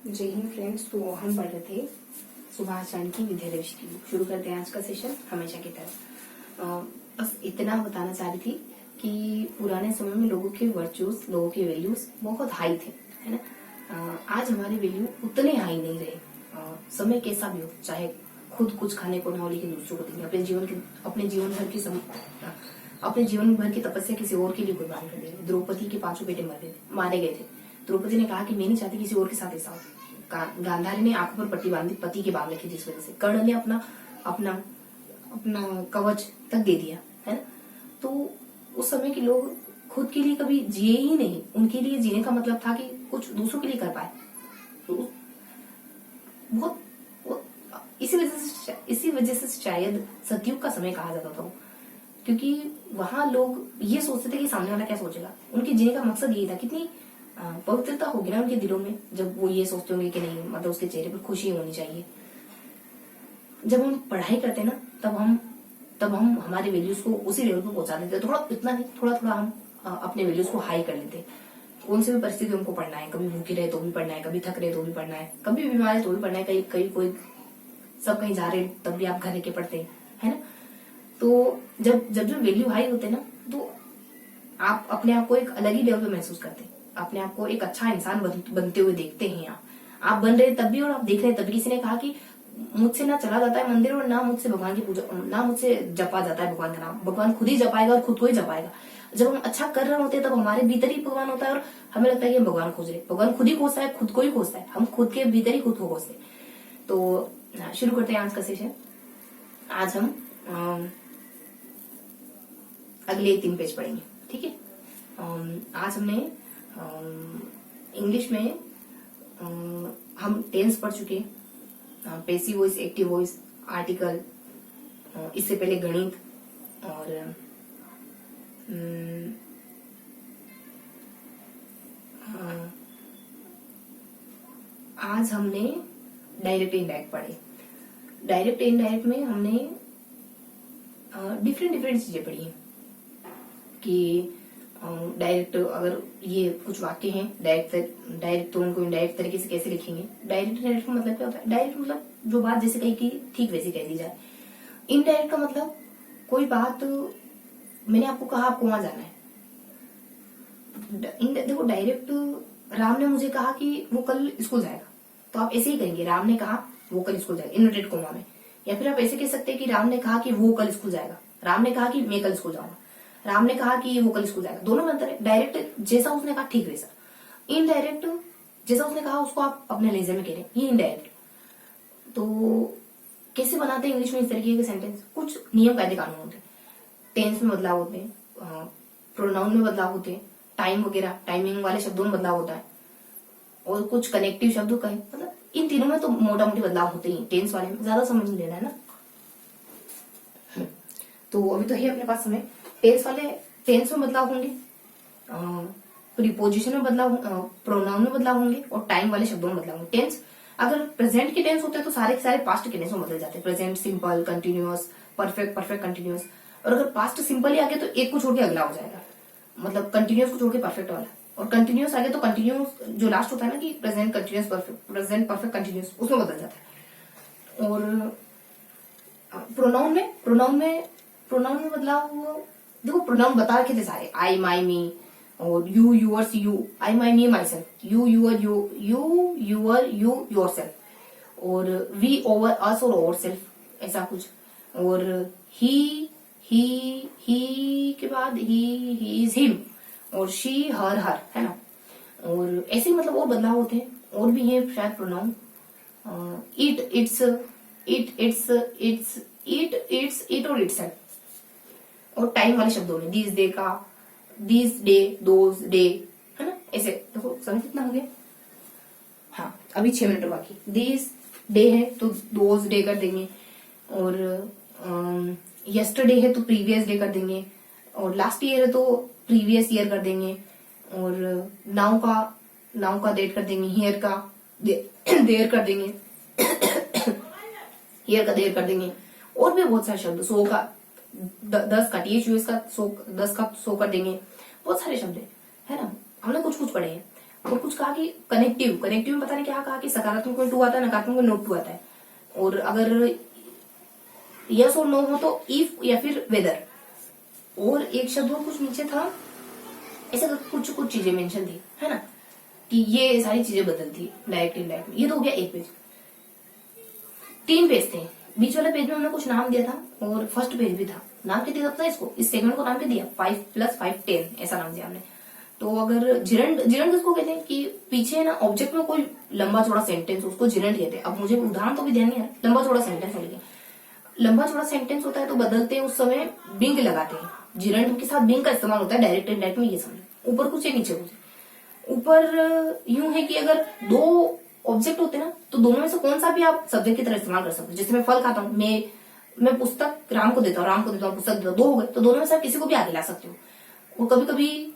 जय हिंद फ्रेंड्स। तो हम पढ़ रहे थे सुभाष चंद्र की विद्यादर्शी की बुक। शुरू करते हैं आज का सेशन हमेशा की तरह। बस इतना बताना चाह रही थी कि पुराने समय में लोगों के वर्चूज, लोगों के वैल्यूज बहुत हाई थे, है ना। आज हमारे वैल्यू उतने हाई नहीं रहे। समय कैसा भी हो, चाहे खुद कुछ खाने को ना हो लेकिन दूसरों को देंगे। अपने जीवन भर की तपस्या किसी और के लिए कुर्बान कर देंगे। द्रौपदी के 5 बेटे मारे गए थे। द्रौपदी ने कहा कि मैं नहीं चाहती किसी और के साथ ऐसा हो। गांधारी ने आंखों पर पट्टी बांधी, पति के बांध रखी थी इस वजह से। कर्ण ने अपना अपना अपना कवच तक दे दिया, है ना। तो उस समय के लोग खुद के लिए कभी जिए ही नहीं। उनके लिए जीने का मतलब था कि कुछ दूसरों के लिए कर पाए। तो बहुत इसी वजह से शायद सतयुग का समय कहा जाता था, क्योंकि वहां लोग ये सोचते थे कि सामने वाला क्या सोचेगा। उनके जीने का मकसद यही था। कितनी पवित्रता होगी ना उनके दिलों में जब वो ये सोचते होंगे कि नहीं, मतलब उसके चेहरे पर खुशी होनी चाहिए। जब हम पढ़ाई करते हैं ना, तब हम हमारे वैल्यूज को उसी लेवल पर पहुंचा देते। थोड़ा इतना नहीं, थोड़ा हम अपने वैल्यूज को हाई कर लेते। कौन सी भी परिस्थिति हमको पढ़ना है, कभी भूखे रहे तो भी पढ़ना है, कभी थक रहे तो भी पढ़ना है, कभी बीमार है तो भी पढ़ना है, कहीं कोई सब कहीं जा रहे तब भी आप घर के पढ़ते हैं, है ना। तो जब वैल्यू हाई होते हैं ना, तो आप अपने आप को एक अलग ही लेवल पे महसूस करते हैं। अपने आप को एक अच्छा इंसान बनते हुए देखते हैं। आप बन रहे तब भी और आप देख रहे तब भी। किसी ने कहा कि मुझसे ना चला जाता है मंदिर और ना मुझसे भगवान की पूजा, ना मुझसे जपा जाता है भगवान का नाम। भगवान खुद ही जपाएगा और खुद को ही जपाएगा। जब हम अच्छा कर रहे होते हैं तब हमारे भीतर ही भगवान होता है और हमें लगता है कि हम भगवान खोज रहे। भगवान खुद ही खोजता है, खुद को ही खोजता है। हम खुद के भीतर ही खुद को खोजते हैं। तो शुरू करते हैं आज का सेशन। आज हम अगले 3 पेज पढ़ेंगे, ठीक है। आज हमने इंग्लिश में हम टेंस पढ़ चुके हैं। Passive voice, active voice, article, इससे पहले गणित, और आज हमने डायरेक्ट इनडायरेक्ट पढ़े। डायरेक्ट इनडायरेक्ट में हमने डिफरेंट चीजें पढ़ी हैं कि डायरेक्ट, अगर ये कुछ वाक्य हैं डायरेक्ट तो उनको इनडायरेक्ट तरीके से कैसे लिखेंगे। डायरेक्ट का मतलब क्या होता है? डायरेक्ट मतलब जो बात जैसे कही की ठीक वैसे कह दी जाए। इनडायरेक्ट का मतलब कोई बात मैंने आपको कहा आपको वहां जाना है। देखो, डायरेक्ट राम ने मुझे कहा कि वो कल स्कूल जाएगा, तो आप ऐसे ही कहेंगे, राम ने कहा वो कल स्कूल जाएगा, इन्वर्टेड कोमा में। या फिर आप ऐसे कह सकते हैं कि राम ने कहा कि वो कल स्कूल जाएगा, राम ने कहा कि मैं कल स्कूल जाऊंगा, राम ने कहा कि वो कल स्कूल जाएगा। दोनों में अंतर है। डायरेक्ट जैसा उसने कहा ठीक वैसा। इनडायरेक्ट जैसा उसने कहा उसको आप अपने लहजे में कह रहे हैं, ये इनडायरेक्ट। तो कैसे बनाते हैं इंग्लिश में इस तरीके के सेंटेंस? कुछ नियम कायदे कानून होते हैं। टेंस में बदलाव होते हैं, प्रोनाउन में बदलाव होते हैं, टाइम वगैरह, टाइमिंग वाले शब्दों में बदलाव होता है, और कुछ कनेक्टिव शब्दों का, मतलब इन तीनों में तो मोटा मोटी बदलाव होते ही। टेंस वाले में ज्यादा समझ नहीं लेना है ना। तो अभी तो है अपने पास समय। टेंस में बदलाव होंगे, प्रीपोजिशन में बदलाव, प्रोनाउन में बदलाव होंगे, और टाइम वाले शब्दों में बदलाव होंगे। टेंस अगर प्रेजेंट के टेंस होते हैं तो सारे के सारे पास्ट के टेंस में बदल जाते हैं। Present simple, continuous, perfect, perfect continuous. और अगर पास्ट सिंपल ही आगे तो एक को छोड़ के अगला हो जाएगा, मतलब कंटिन्यूअस को छोड़ के परफेक्ट वाला। और कंटिन्यूअस आगे तो कंटिन्यूअस जो लास्ट होता है ना, कि present continuous perfect, present perfect continuous, उसमें बदल जाता है। और प्रोनाउन में बदलाव, देखो प्रोनाउन बता रखे थे सारे, आई, माई, मी, और you, yours, you, I, my, me, my self, you, your, you, your self, और वी, ओवर, अस, और ओवर सेल्फ, ऐसा कुछ। और ही के बाद ही इज, हिम, और शी, हर, है ना। और ऐसे मतलब और बदलाव होते हैं। और भी है शायद प्रोनाउन, इट, इट्स, इट और इट्स। और टाइम वाले शब्दों में दिस डे का, दिस डे, दोज डे, है ना। ऐसे देखो समय कितना हो गया। हाँ, अभी 6 मिनट बाकी। दिस डे है तो दोज डे कर देंगे, और यस्टरडे है तो प्रीवियस डे कर देंगे, और लास्ट ईयर है तो प्रीवियस ईयर कर देंगे, और नाउ का डेट कर देंगे, हियर का देर कर देंगे, हियर का देर कर देंगे। और भी बहुत सारे शब्द, सो का 10 का, THUS का 10 का 100 कर देंगे। बहुत सारे शब्द है ना। हमने कुछ पढ़े हैं। और कुछ कहा कि कनेक्टिव, कनेक्टिव में पता नहीं क्या कहा कि सकारात्मक में टू आता है, नकारात्मक में नोट टू आता है। और अगर यस और नो हो तो इफ या फिर वेदर। और एक शब्द और कुछ नीचे था, ऐसे कुछ कुछ चीजें मेंशन थी, है ना, कि ये सारी चीजें बदलती डायरेक्ट इनडायरेक्ट। ये तो हो गया एक पेज। 3 पेज थे, बीच वाले पेज में हमने कुछ नाम दिया था और फर्स्ट पेज भी था। नाम क्या दिया था इसको, इस सेगमेंट को नाम क्या दिया, 5 + 5 10 ऐसा नाम दिया हमने। तो अगर जिरंड, जिरंड किसको कहते हैं कि पीछे ना ऑब्जेक्ट में कोई लंबा चौड़ा सेंटेंस, उसको जिरंड कहते हैं। अब मुझे उदाहरण तो भी ध्यान नहीं आ रहा, लंबा चौड़ा सेंटेंस है, लेकिन लंबा चौड़ा सेंटेंस होता है तो बदलते हैं उस समय बिंग लगाते हैं। जिरंड के साथ बिंग का इस्तेमाल होता है डायरेक्ट इनडायरेक्ट में, ये समझो। ऊपर कुछ है नीचे कुछ है। ऊपर यूं है कि अगर 2 ऑब्जेक्ट होते ना तो दोनों में से कौन सा भी आप सब्जेक्ट की तरह इस्तेमाल कर सकते हो। जैसे मैं फल खाता हूँ, मैं पुस्तक राम को देता हूँ, राम को देता हूँ पुस्तक देता हूँ, 2 हो गए, तो दोनों में से आप किसी को भी आगे ला सकते हो। और कभी कभी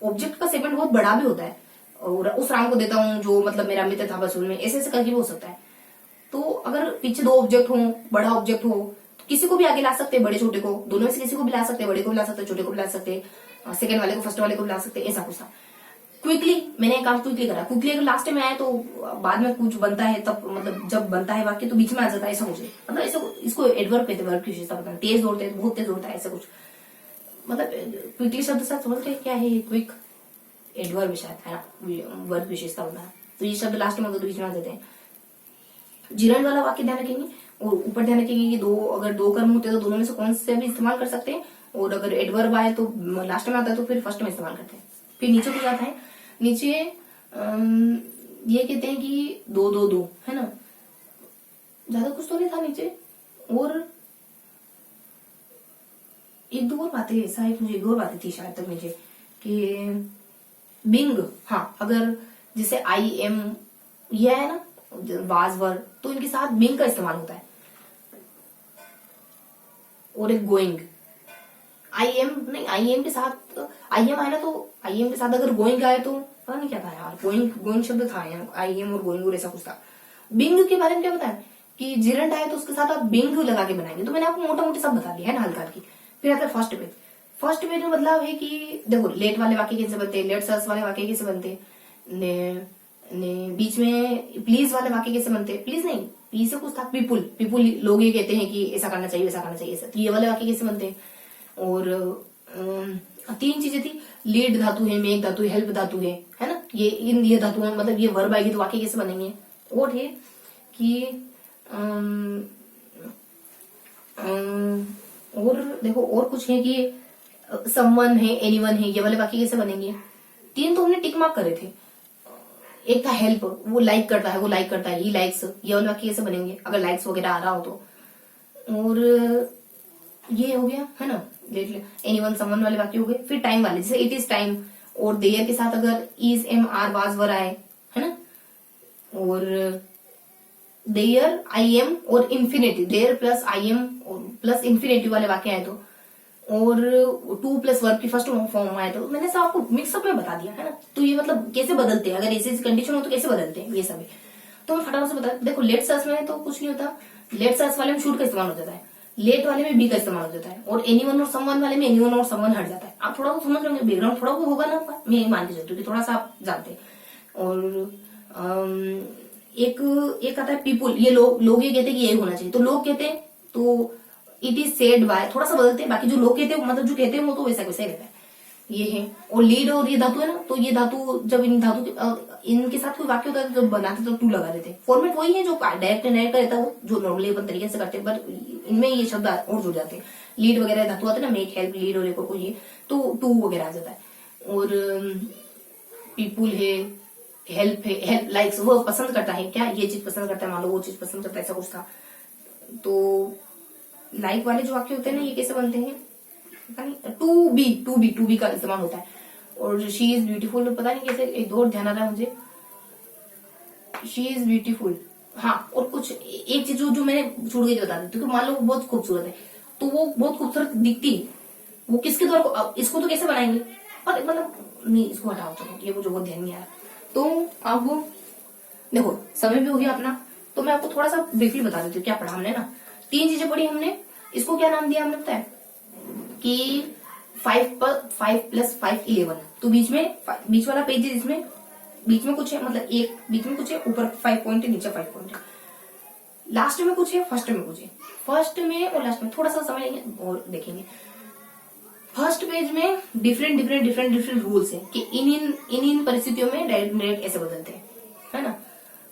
ऑब्जेक्ट का सेगमेंट बहुत बड़ा भी होता है, और उस राम को देता हूँ जो मतलब मेरा मित्र था बचपन में, ऐसे ऐसे करके भी हो सकता है। तो अगर पीछे 2 ऑब्जेक्ट हो, बड़ा ऑब्जेक्ट हो, तो किसी को भी आगे ला सकते हैं, बड़े छोटे को, दोनों में से किसी को भी ला सकते हैं, बड़े को भी ला सकते हैं, छोटे को भी ला सकते हैं, सेकंड वाले को फर्स्ट वाले को भी ला सकते हैं, ऐसा कुछ था। क्विकली, मैंने काम क्विकली करा। क्विकली अगर लास्ट में आए तो बाद में कुछ बनता है, तब मतलब जब बनता है वाक्य तो बीच में आ जाता है, ऐसा मुझे मतलब ऐसा, इसको एडवर्ब कहते हैं, वर्ब की विशेषता बताना। तेज दौड़ते हैं, बहुत तेज दौड़ता है, ऐसा कुछ मतलब। क्विकली शब्द साथ समझते हैं क्या है, क्विक एडवर्ब शायद, है ना, वर्ब विशेषता बताना। तो ये शब्द लास्ट में तो बीच में आ जाते हैं। जिरंड वाला वाक्य ध्यान रखेंगे, और ऊपर ध्यान रखेंगे कि अगर 2 कर्म होते हैं तो दोनों में से कौन से भी इस्तेमाल कर सकते हैं, और अगर एडवर्ब आए तो लास्ट में आता है तो फिर फर्स्ट में इस्तेमाल करते हैं। फिर नीचे कुछ आता है, नीचे ये कहते हैं कि 2 2 2, है ना, ज्यादा कुछ तो नहीं था नीचे। और 1-2 और बातें, ऐसा है मुझे 1 और बातें थी शायद तक नीचे कि बिंग, हाँ, अगर जैसे आई एम ये है ना वाज वर, तो इनके साथ बिंग का इस्तेमाल होता है। और एक गोइंग, आई एम नहीं, आई एम के साथ आई एम आया ना, तो आई एम के साथ अगर गोइंग आए तो पता नहीं क्या था यार, गोइंग गोइंग शब्द था यहाँ, आई एम और गोइंग और ऐसा कुछ था। बिंग के बारे में क्या बताया कि जिरंड आए तो उसके साथ आप बिंग लगा के बनाएंगे। तो मैंने आपको मोटा मोटी सब बता दिया है ना, हल्का की। फिर आता है फर्स्ट पेज। फर्स्ट पेज में बदलाव है कि देखो, लेट वाले वाक्य कैसे बनते हैं, लेट सर्स वाले वाक्य कैसे बनते हैं, बीच में प्लीज वाले वाक्य कैसे बनते हैं, प्लीज नहीं, पी से कुछ था, पीपुल, पीपुल लोग ये कहते हैं कि ऐसा करना चाहिए वैसा करना चाहिए, तो ये वाले वाक्य कैसे बनते हैं। और 3 चीजें थी, लीड धातु है, मेक धातु है, हेल्प धातु है ना, ये धातु है, मतलब ये वर्ब आएगी तो वाक्य कैसे बनेंगे। और है कि और देखो, और कुछ है कि समवन है, एनीवन है, ये वाले वाक्य कैसे बनेंगे। 3 तो हमने टिक मार्क करे थे। एक था हेल्प, वो लाइक करता है, वो लाइक करता है, ही लाइक्स, ये वाले वाक्य कैसे बनेंगे अगर लाइक्स वगैरह आ रहा हो तो। और ये हो गया, है ना, देख ले, एनीवन समवन वाले वाक्य हो गए। फिर टाइम वाले, जैसे इट इज टाइम, और देयर के साथ अगर is am are was were आए, है ना, और देयर आई एम और infinitive, there plus I am plus infinitive वाले वाक्य आए तो, और 2 प्लस वर्ब की फर्स्ट फॉर्म आए तो मैंने सब आपको मिक्सअप में बता दिया, है ना। तो ये मतलब कैसे बदलते हैं, अगर ऐसी कंडीशन हो तो कैसे बदलते हैं ये सब। तो मैं फटाफट से बता, देखो लेट सर्च में तो कुछ नहीं होता, लेट सर्च वाले में शूट का इस्तेमाल हो जाता है, लेट वाले में बी का इस्तेमाल हो जाता है, और एनीवन और समवन वाले में एनीवन और समवन हट जाता है। आप थोड़ा बहुत समझ रहे बैकग्राउंड थोड़ा बहुत होगा ना आपका, मैं मान के चलती हूँ कि थोड़ा सा आप जानते हैं। और एक आता है पीपुल, ये लोग ये कहते हैं कि यही होना चाहिए, तो लोग कहते हैं तो इट इज सेड बाय, थोड़ा सा बदलते हैं, बाकी जो लोग कहते हैं मतलब जो कहते हैं वो तो वैसा वैसा ही रहता है। ये है, और लीड और ये धातु है ना, तो ये धातु जब इन धातु इनके साथ कोई वाक्य होता है तो जब बनाते तो टू लगा देते हैं। फॉर्मेट वही है जो डायरेक्ट का रहता है, वो जो नॉर्मली अपन तरीके से करते हैं, बट इनमें ये शब्द और जुड़ जाते हैं। लीड वगैरह धातु आते हैं ना, मेक, हेल्प, लीड और एक और ये तो टू वगैरह आ जाता है। और पीपुल है, हेल्प है, हेल्प लाइक्स, वो पसंद करता है क्या, ये चीज पसंद करता है, मान लो वो चीज पसंद करता है, ऐसा कुछ था। तो लाइक वाले जो वाक्य होते हैं ना, ये कैसे बनते हैं पता नहीं, टू बी का इस्तेमाल होता है। और शी इज ब्यूटीफुल, पता नहीं कैसे, एक दो ध्यान आ रहा है मुझे, शी इज ब्यूटीफुल, हाँ। और कुछ एक चीज जो मैंने छूट गई बता दी, क्योंकि मान लो वो बहुत खूबसूरत है, तो वो बहुत खूबसूरत दिखती है, वो किसके द्वारा, इसको तो कैसे बनाएंगे, पर मतलब नहीं, इसको हटाओ, चलो ये मुझे बहुत ध्यान नहीं आया। तो आप देखो, समय भी हो गया अपना, तो मैं आपको थोड़ा सा ब्रीफली बता देती हूँ क्या पढ़ा हमने ना। 3 चीजें पढ़ी हमने, इसको क्या नाम दिया हमने पता है कि 5 + 5 = 11। तो बीच वाला पेज है जिसमें बीच में कुछ है, मतलब एक बीच में कुछ है, ऊपर 5 पॉइंट है, नीचे 5 पॉइंट है, लास्ट में कुछ है, फर्स्ट में कुछ है। फर्स्ट में और लास्ट में थोड़ा सा समझेंगे और देखेंगे। फर्स्ट पेज में डिफरेंट रूल्स है कि इन परिस्थितियों में डायरेक्ट इनडायरेक्ट ऐसे बदलते हैं, है ना।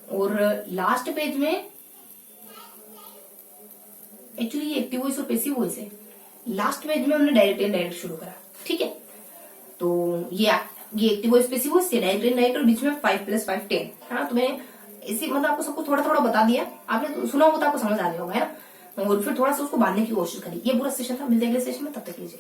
और लास्ट पेज में एक्चुअली ये एक्टिव वॉइस और पैसिव वॉइस है। लास्ट पेज में हमने डायरेक्ट इनडायरेक्ट शुरू करा, ठीक है। तो ये एक्टिव वॉइस, पैसिव वॉइस, ये डायरेक्ट इनडायरेक्ट, और बीच में 5 + 5 10, है ना। तो मैंने इसी मतलब आपको सबको थोड़ा थोड़ा बता दिया, आपने सुना होगा तो आपको समझ आ गया होगा, है ना। और फिर थोड़ा सा उसको बांधने की कोशिश करी। ये पूरा सेशन था, मिलते अगले सेशन में, तब तक लीजिए।